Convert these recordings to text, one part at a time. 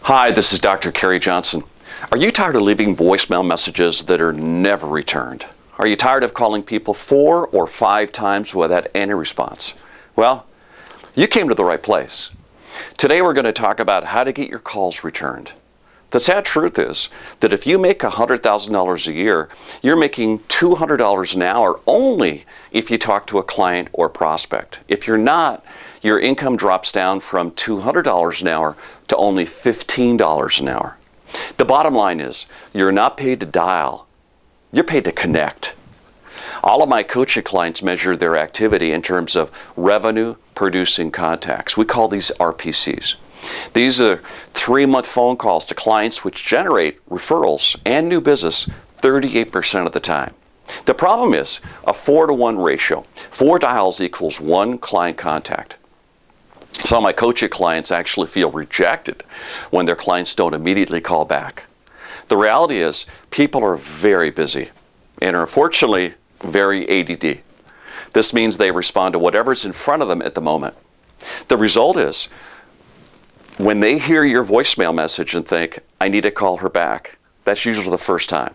Hi, this is Dr. Kerry Johnson. Are you tired of leaving voicemail messages that are never returned? Are you tired of calling people 4 or 5 times without any response? Well, you came to the right place. Today we're going to talk about how to get your calls returned. The sad truth is that if you make $100,000 a year, you're making $200 an hour only if you talk to a client or prospect. If you're not, your income drops down from $200 an hour to only $15 an hour. The bottom line is, you're not paid to dial, you're paid to connect. All of my coaching clients measure their activity in terms of revenue producing contacts. We call these RPCs. These are 3-month phone calls to clients which generate referrals and new business 38% of the time. The problem is a 4-to-1 ratio. 4 dials equals 1 client contact. Some of my coaching clients actually feel rejected when their clients don't immediately call back. The reality is people are very busy and are unfortunately very ADD. This means they respond to whatever's in front of them at the moment. The result is when they hear your voicemail message and think, I need to call her back, that's usually the first time.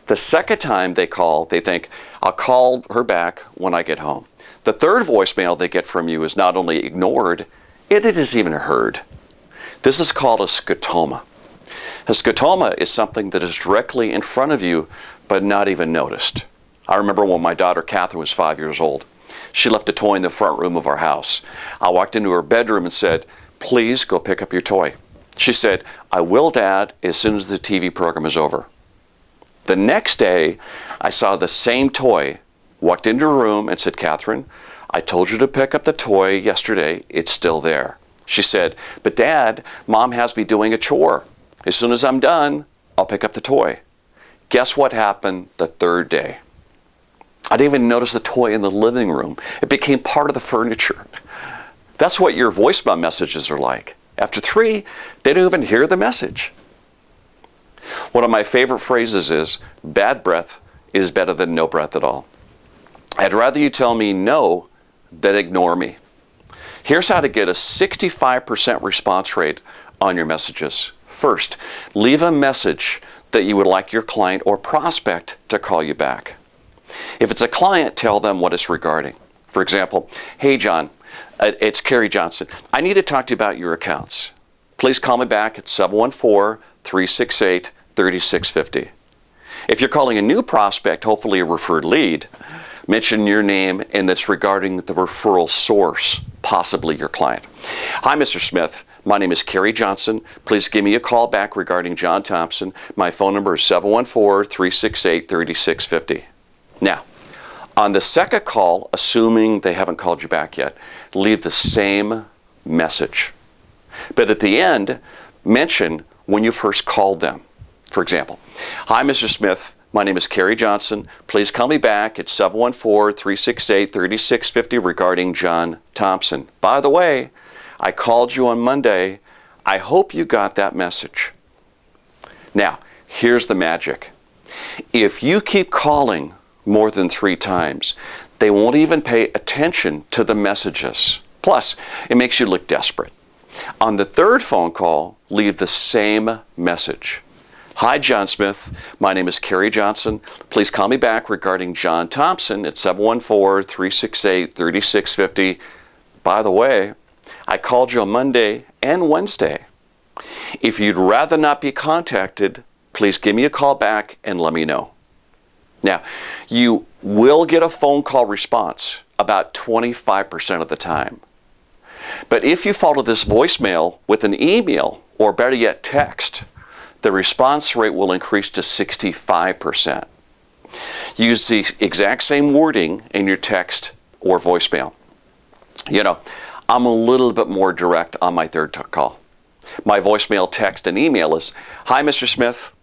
The second time they call, they think, I'll call her back when I get home. The third voicemail they get from you is not only ignored, it isn't even heard. This is called a scotoma. A scotoma is something that is directly in front of you, but not even noticed. I remember when my daughter Catherine was 5 years old. She left a toy in the front room of our house. I walked into her bedroom and said, please go pick up your toy. She said, I will, Dad, as soon as the TV program is over. The next day, I saw the same toy, walked into her room and said, Catherine, I told you to pick up the toy yesterday, it's still there. She said, but Dad, Mom has me doing a chore. As soon as I'm done, I'll pick up the toy. Guess what happened the third day? I didn't even notice the toy in the living room. It became part of the furniture. That's what your voicemail messages are like. After 3, they don't even hear the message. One of my favorite phrases is, bad breath is better than no breath at all. I'd rather you tell me no than ignore me. Here's how to get a 65% response rate on your messages. First, leave a message that you would like your client or prospect to call you back. If it's a client, tell them what it's regarding. For example, hey John, it's Kerry Johnson. I need to talk to you about your accounts. Please call me back at 714-368-3650. If you're calling a new prospect, hopefully a referred lead, mention your name and that's regarding the referral source, possibly your client. Hi, Mr. Smith. My name is Kerry Johnson. Please give me a call back regarding John Thompson. My phone number is 714-368-3650. Now, on the second call, assuming they haven't called you back yet, leave the same message. But at the end, mention when you first called them. For example, hi, Mr. Smith. My name is Kerry Johnson. Please call me back at 714-368-3650 regarding John Thompson. By the way, I called you on Monday. I hope you got that message. Now, here's the magic. If you keep calling more than 3 times, they won't even pay attention to the messages. Plus, it makes you look desperate. On the third phone call, leave the same message. Hi, John Smith. My name is Kerry Johnson. Please call me back regarding John Thompson at 714-368-3650. By the way, I called you on Monday and Wednesday. If you'd rather not be contacted, please give me a call back and let me know. Now, you will get a phone call response about 25% of the time. But if you follow this voicemail with an email, or better yet, text, the response rate will increase to 65%. Use the exact same wording in your text or voicemail. You know, I'm a little bit more direct on my third call. My voicemail, text, and email is, hi, Mr. Smith.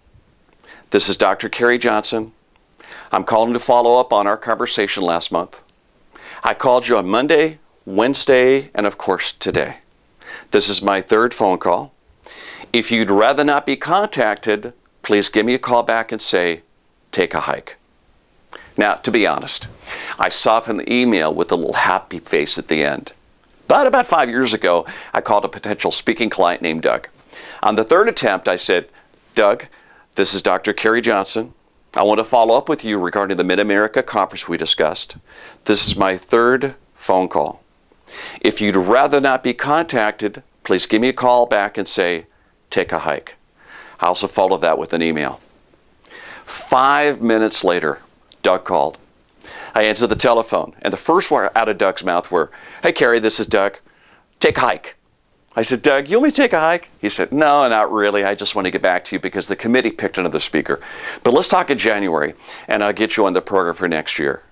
This is Dr. Kerry Johnson. I'm calling to follow up on our conversation last month. I called you on Monday, Wednesday, and of course today. This is my third phone call. If you'd rather not be contacted, please give me a call back and say, take a hike. Now, to be honest, I softened the email with a little happy face at the end. But about 5 years ago, I called a potential speaking client named Doug. On the third attempt, I said, Doug, this is Dr. Kerry Johnson. I want to follow up with you regarding the Mid-America conference we discussed. This is my third phone call. If you'd rather not be contacted, please give me a call back and say, take a hike. I also followed that with an email. 5 minutes later, Doug called. I answered the telephone, and the first word out of Doug's mouth were, hey, Kerry, this is Doug. Take a hike. I said, Doug, you want me to take a hike? He said, no, not really. I just want to get back to you because the committee picked another speaker. But let's talk in January, and I'll get you on the program for next year.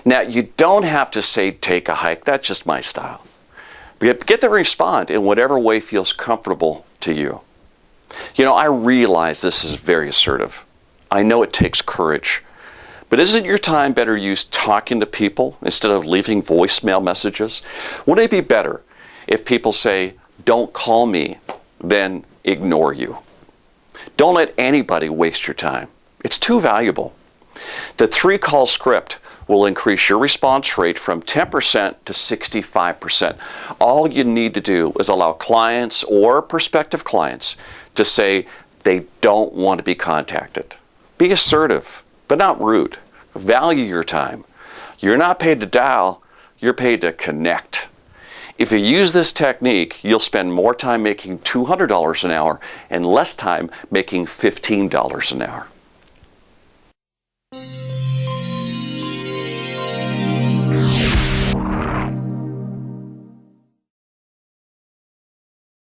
Now, you don't have to say take a hike. That's just my style. Get them to respond in whatever way feels comfortable to you. You know, I realize this is very assertive. I know it takes courage. But isn't your time better used talking to people instead of leaving voicemail messages? Wouldn't it be better if people say, don't call me, then ignore you? Don't let anybody waste your time. It's too valuable. The 3-call script will increase your response rate from 10% to 65%. All you need to do is allow clients or prospective clients to say they don't want to be contacted. Be assertive, but not rude. Value your time. You're not paid to dial, you're paid to connect. If you use this technique, you'll spend more time making $200 an hour and less time making $15 an hour.